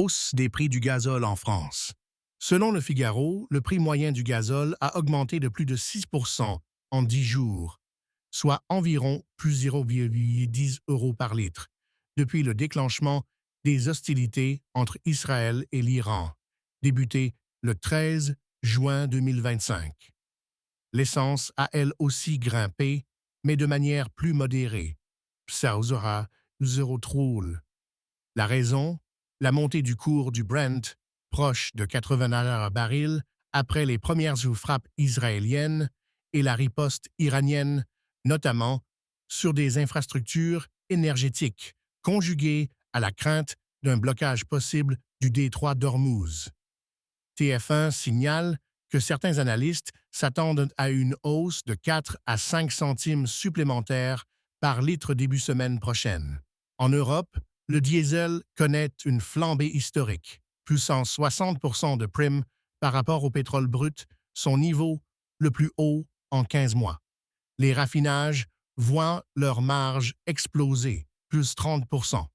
Hausse des prix du gazole en France. Selon Le Figaro, le prix moyen du gazole a augmenté de plus de 6% en 10 jours, soit environ plus 0,10 euros par litre, depuis le déclenchement des hostilités entre Israël et l'Iran, débutées le 13 juin 2025. L'essence a elle aussi grimpé, mais de manière plus modérée. Ça osera zéro troule. La raison? La montée du cours du Brent, proche de 80 $ baril, après les premières frappes israéliennes et la riposte iranienne, notamment sur des infrastructures énergétiques, conjuguées à la crainte d'un blocage possible du détroit d'Ormuz. TF1 signale que certains analystes s'attendent à une hausse de 4 à 5 centimes supplémentaires par litre début semaine prochaine. En Europe, le diesel connaît une flambée historique, plus 160% de prime par rapport au pétrole brut, son niveau le plus haut en 15 mois. Les raffinages voient leur marge exploser, plus 30%.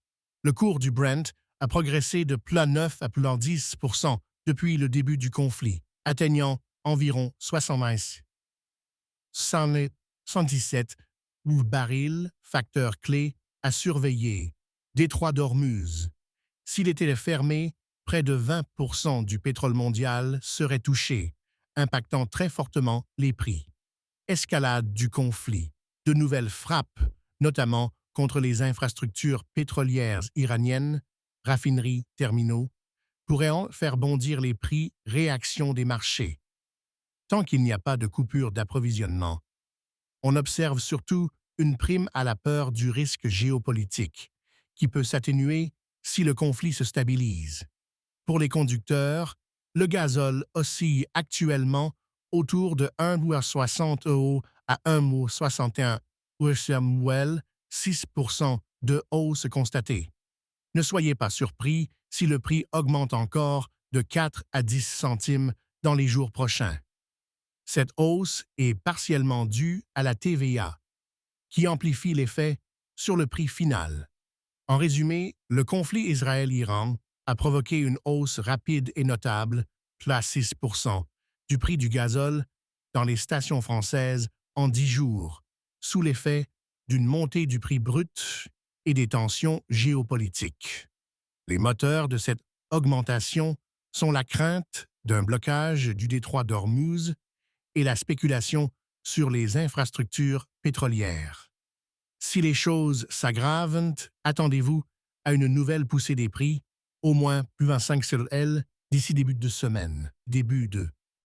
Le cours du Brent a progressé de plus 9 à plus 10% depuis le début du conflit, atteignant environ 117 barils, facteur clé à surveiller. Détroit d'Ormuz. S'il était fermé, près de 20% du pétrole mondial serait touché, impactant très fortement les prix. Escalade du conflit. De nouvelles frappes, notamment contre les infrastructures pétrolières iraniennes, raffineries, terminaux, pourraient en faire bondir les prix, réaction des marchés. Tant qu'il n'y a pas de coupure d'approvisionnement, on observe surtout une prime à la peur du risque géopolitique, qui peut s'atténuer si le conflit se stabilise. Pour les conducteurs, le gazole oscille actuellement autour de 1,60 € à 1,61 €, 6% de hausse constatée. Ne soyez pas surpris si le prix augmente encore de 4 à 10 centimes dans les jours prochains. Cette hausse est partiellement due à la TVA, qui amplifie l'effet sur le prix final. En résumé, le conflit Israël-Iran a provoqué une hausse rapide et notable, plus 6%, du prix du gazole dans les stations françaises en 10 jours, sous l'effet d'une montée du prix brut et des tensions géopolitiques. Les moteurs de cette augmentation sont la crainte d'un blocage du détroit d'Ormuz et la spéculation sur les infrastructures pétrolières. Si les choses s'aggravent, attendez-vous à une nouvelle poussée des prix, au moins plus 25 sur L d'ici début de semaine.